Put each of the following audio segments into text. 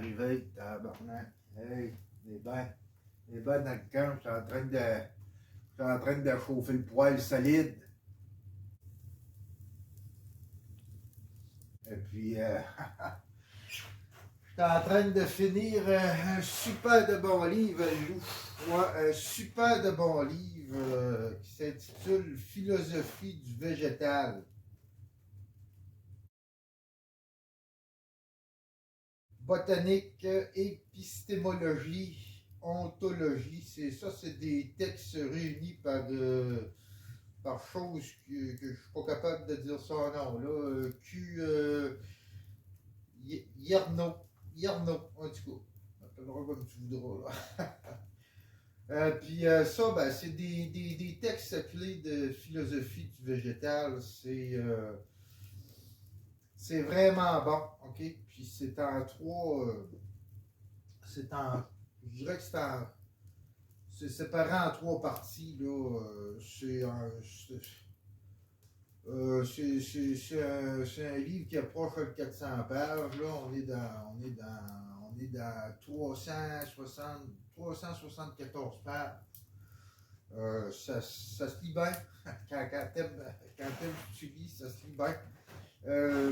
arrivé, tabarnak. Hey, les bains dans le camp, j'étais en train de chauffer le poêle solide. Et puis, j'étais en train de finir un super de bon livre, un super de bon livre qui s'intitule Philosophie du végétal. Botanique, épistémologie, ontologie, c'est des textes réunis par choses que je ne suis pas capable de dire son nom, là, Yerno, en tout cas, on appellera comme tu voudras, là. Puis ça, ben, c'est des textes clés de philosophie du végétal, c'est vraiment bon, ok? Puis c'est en trois, je dirais que c'est séparé en trois parties, là. C'est un livre qui approche de 400 pages, là. On est dans 374 pages. Ça se lit bien. Quand tu lis, ça se lit bien.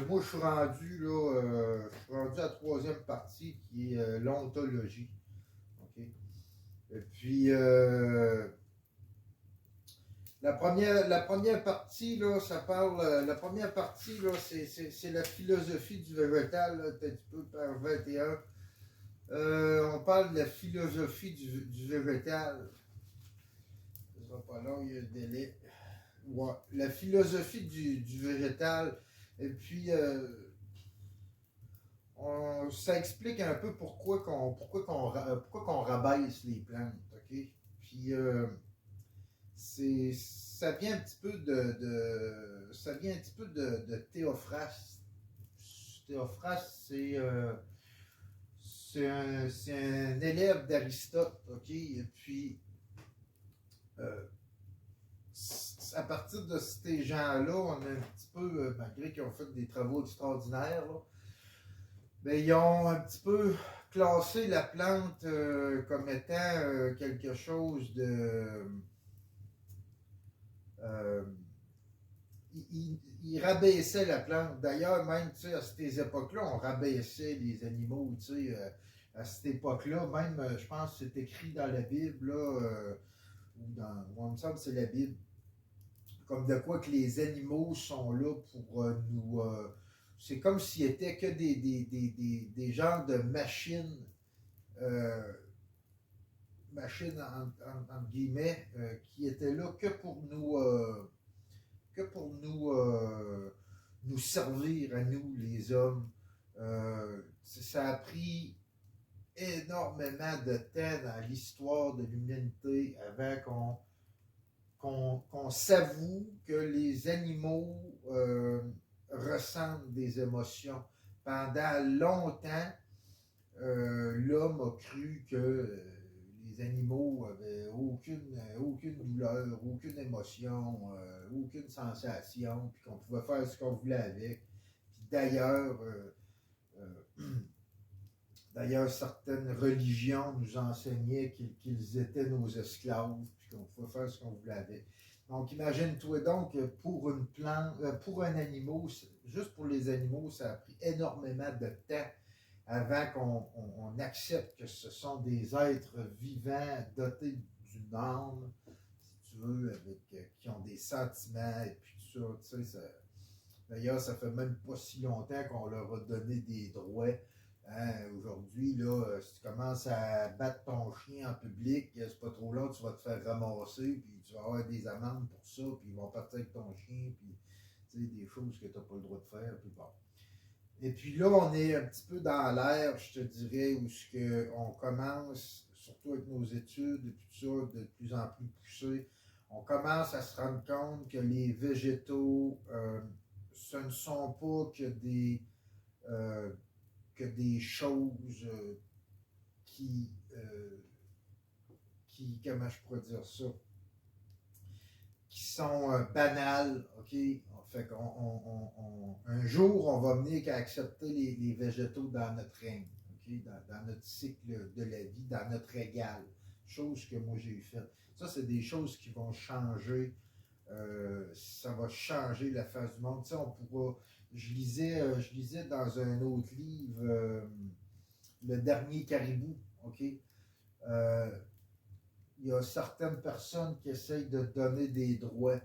Moi, je suis rendu à la troisième partie qui est l'ontologie. Okay? Et puis, la première partie, là, ça parle. La première partie, là, c'est la philosophie du végétal, là, un petit peu par 21. On parle de la philosophie du végétal. Ce sera pas long, il y a un délai. Ouais. La philosophie du végétal. Et puis, ça explique un peu pourquoi qu'on rabaisse les plantes, ok? Puis, ça vient un petit peu de Théophraste. Théophraste, c'est un élève d'Aristote, ok? Et puis, à partir de ces gens-là, on a un petit peu, malgré qu'ils ont fait des travaux extraordinaires, là, ben, ils ont un petit peu classé la plante comme étant quelque chose de... ils rabaissaient la plante. D'ailleurs, même à ces époques-là, on rabaissait les animaux. À cette époque-là, même, je pense que c'est écrit dans la Bible, là, il me semble que c'est la Bible, comme de quoi que les animaux sont là pour nous... c'est comme s'ils étaient que des genres de machines, entre guillemets, qui étaient là que pour nous servir à nous, les hommes. Ça a pris énormément de temps dans l'histoire de l'humanité avant qu'on s'avoue que les animaux ressentent des émotions. Pendant longtemps, l'homme a cru que les animaux avaient aucune douleur, aucune émotion, aucune sensation, puis qu'on pouvait faire ce qu'on voulait avec. Puis d'ailleurs, certaines religions nous enseignaient qu'ils étaient nos esclaves, puis qu'on pouvait faire ce qu'on voulait avec. Donc, imagine-toi donc que pour une plante, pour un animal, juste pour les animaux, ça a pris énormément de temps avant qu'on accepte que ce sont des êtres vivants dotés d'une âme, si tu veux, qui ont des sentiments et puis tout ça. D'ailleurs, ça fait même pas si longtemps qu'on leur a donné des droits. Hein, aujourd'hui, là, si tu commences à battre ton chien en public, c'est pas trop long, tu vas te faire ramasser, puis tu vas avoir des amendes pour ça, puis ils vont partir avec ton chien, puis des choses que tu n'as pas le droit de faire, puis bon. Et puis là, on est un petit peu dans l'air, je te dirais, où on commence, surtout avec nos études et puis tout ça, de plus en plus poussé, on commence à se rendre compte que les végétaux, ce ne sont pas que des choses qui, comment je pourrais dire ça, qui sont banales, ok? Fait qu'un jour, on va venir qu'à accepter les végétaux dans notre règne, ok? okay, dans notre cycle de la vie, dans notre égal, chose que moi j'ai faite. Ça, c'est des choses qui vont changer, ça va changer la face du monde. Tu sais, on pourra, je lisais dans un autre livre, Le Dernier Caribou, ok? Euh, il y a certaines personnes qui essayent de donner des droits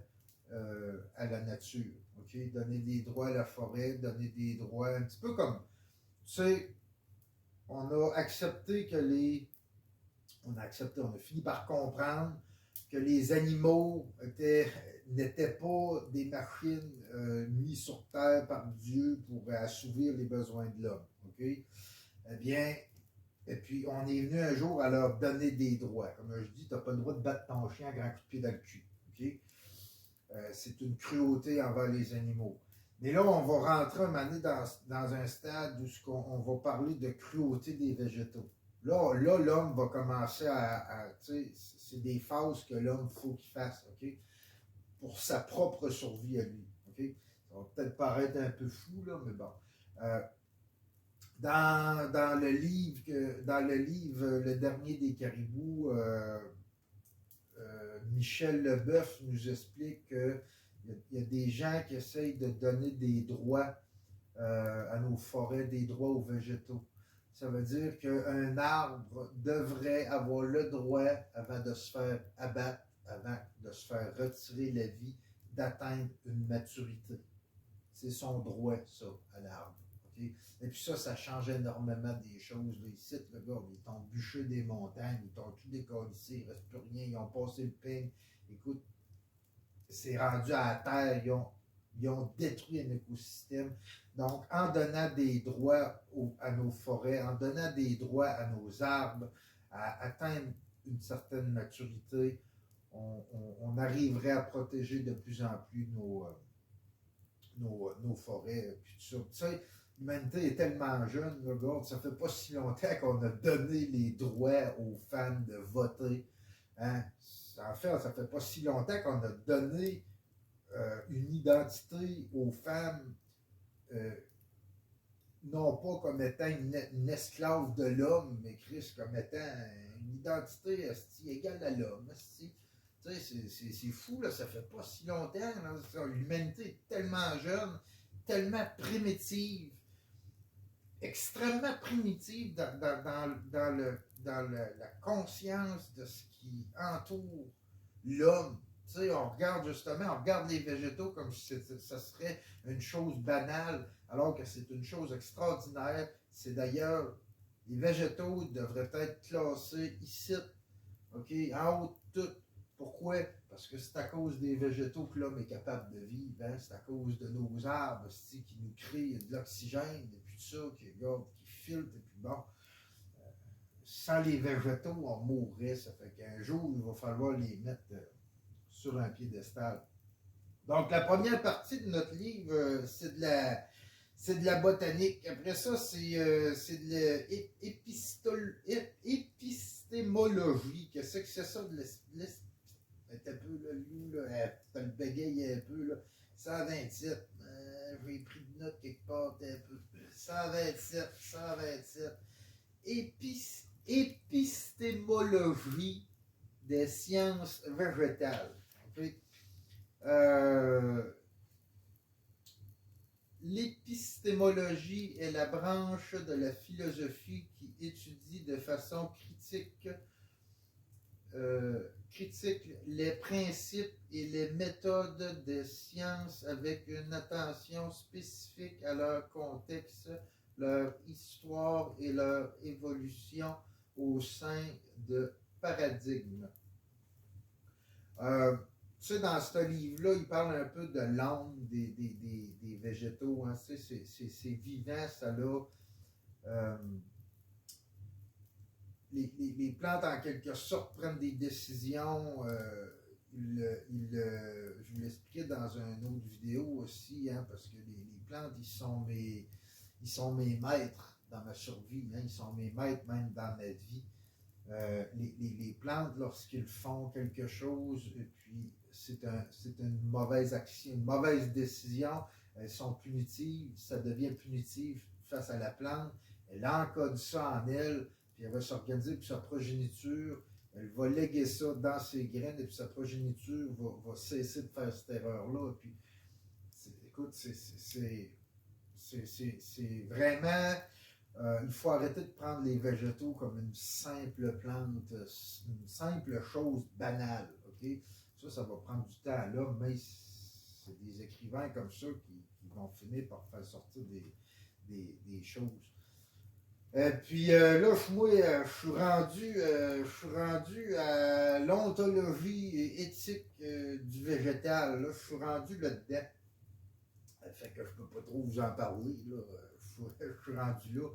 à la nature. Okay? Donner des droits à la forêt, donner des droits, un petit peu comme, tu sais, on a accepté que les. On a accepté, on a fini par comprendre que les animaux n'étaient pas des machines mises sur terre par Dieu pour assouvir les besoins de l'homme. Okay? Eh bien, et puis, on est venu un jour à leur donner des droits. Comme je dis, tu n'as pas le droit de battre ton chien à grand coup de pied dans le cul. Okay? C'est une cruauté envers les animaux. Mais là, on va rentrer un moment donné dans un stade où on va parler de cruauté des végétaux. Là l'homme va commencer tu sais, c'est des phases que l'homme faut qu'il fasse, OK? Pour sa propre survie à lui. OK? Ça va peut-être paraître un peu fou, là, mais bon. Dans le livre Le Dernier des Caribous, Michel Leboeuf nous explique qu'il y a des gens qui essayent de donner des droits à nos forêts, des droits aux végétaux. Ça veut dire qu'un arbre devrait avoir le droit, avant de se faire abattre, avant de se faire retirer la vie, d'atteindre une maturité. C'est son droit, ça, à l'arbre. Okay? Et puis ça change énormément des choses. Là, ici, le gars, ils t'ont bûché des montagnes, ils t'ont tout décalissé, il ne reste plus rien, ils ont passé le peigne. Écoute, c'est rendu à la terre, ils ont détruit un écosystème. Donc, en donnant des droits à nos forêts, en donnant des droits à nos arbres, à atteindre une certaine maturité, on arriverait à protéger de plus en plus nos forêts, puis tout ça. Tu sais, l'humanité est tellement jeune, regarde, ça fait pas si longtemps qu'on a donné les droits aux femmes de voter. Hein? En fait, ça fait pas si longtemps qu'on a donné une identité aux femmes, non pas comme étant une esclave de l'homme, mais Christ comme étant une identité égale à l'homme. C'est fou, là, ça fait pas si longtemps. L'humanité est tellement jeune, tellement primitive, extrêmement primitive dans la conscience de ce qui entoure l'homme. Tu sais, on regarde les végétaux comme si ça serait une chose banale, alors que c'est une chose extraordinaire. C'est d'ailleurs, les végétaux devraient être classés ici, OK, en haut de tout. Pourquoi? Parce que c'est à cause des végétaux que l'homme est capable de vivre. Hein? C'est à cause de nos arbres qui nous créent de l'oxygène, et puis tout ça, qui filtre, et puis bon. Sans les végétaux, on mourrait. Ça fait qu'un jour, il va falloir les mettre sur un piédestal. Donc, la première partie de notre livre, c'est de la botanique. Après ça, c'est de l'épistémologie. Qu'est-ce que c'est ça de un peu, là, Lou, là, t'as le bégaye un peu, là. 127. J'ai pris de notes quelque part, un peu. 127. Épistémologie des sciences végétales. Okay? L'épistémologie est la branche de la philosophie qui étudie de façon critique les principes et les méthodes des sciences avec une attention spécifique à leur contexte, leur histoire et leur évolution au sein de paradigmes. Tu sais, dans ce livre-là, il parle un peu de l'âme des végétaux. Hein. Tu sais, c'est vivant, ça là. Les plantes, en quelque sorte, prennent des décisions. Je vous l'expliquais dans une autre vidéo aussi, hein, parce que les plantes, ils sont mes maîtres dans ma survie. Hein, ils sont mes maîtres même dans ma vie. Les plantes, lorsqu'ils font quelque chose, et puis c'est une mauvaise action, une mauvaise décision, elles sont punitives, ça devient punitif face à la plante. Elle encode ça en elle, puis elle va s'organiser pour sa progéniture. Elle va léguer ça dans ses graines, et puis sa progéniture va cesser de faire cette erreur-là. Puis, écoute, c'est vraiment... il faut arrêter de prendre les végétaux comme une simple plante, une simple chose banale. Okay? Ça va prendre du temps à l'homme, mais c'est des écrivains comme ça qui vont finir par faire sortir des choses. Puis là, moi, je suis rendu à l'ontologie éthique du végétal. Là, je suis rendu là-dedans. Fait que je peux pas trop vous en parler. Là. Je suis rendu là.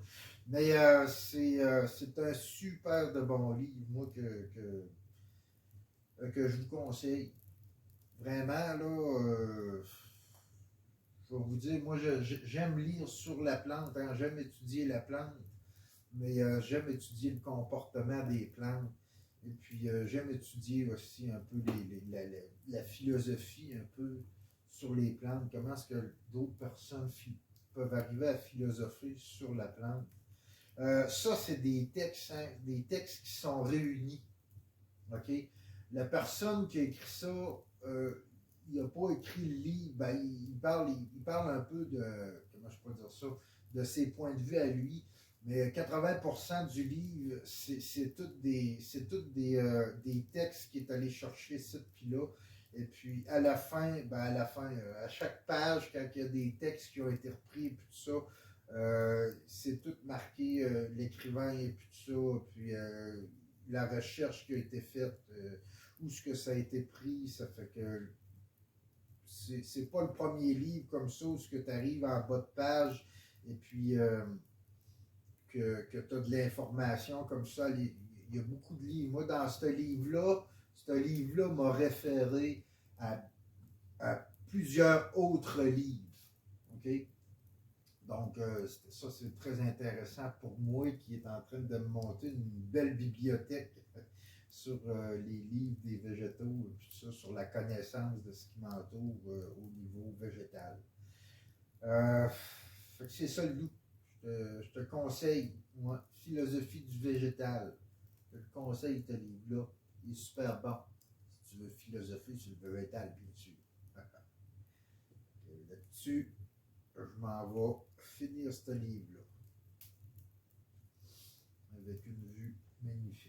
Mais c'est un super de bon livre, moi, que je vous conseille. Vraiment, là, je vais vous dire, moi, j'aime lire sur la plante, hein, j'aime étudier la plante, mais j'aime étudier le comportement des plantes. Et puis, j'aime étudier aussi un peu la philosophie, un peu sur les plantes, comment est-ce que d'autres personnes peuvent arriver à philosopher sur la plante. Ça, c'est des textes, hein, des textes qui sont réunis. OK? La personne qui a écrit ça, il n'a pas écrit le livre, ben, il parle un peu de, comment je peux dire ça, de ses points de vue à lui, mais 80% du livre, c'est tous des textes qu'il est allé chercher ici puis là. Et puis à la fin, à chaque page, quand il y a des textes qui ont été repris et puis tout ça, c'est tout marqué, l'écrivain et puis tout ça, puis la recherche qui a été faite, où ce que ça a été pris, ça fait que c'est pas le premier livre comme ça où ce que tu arrives en bas de page et puis que tu as de l'information comme ça. Il y a beaucoup de livres. Moi, dans ce livre-là m'a référé à plusieurs autres livres. OK? Donc, ça, c'est très intéressant pour moi qui est en train de me monter une belle bibliothèque sur les livres des végétaux et puis ça, sur la connaissance de ce qui m'entoure au niveau végétal. Fait que c'est ça le loup. Je te conseille, moi, Philosophie du végétal. Je te conseille ce livre-là. Il est super bon. Si tu veux philosopher sur le végétal, bien sûr. Là-dessus, je m'en vais finir ce livre-là. Avec une vue magnifique.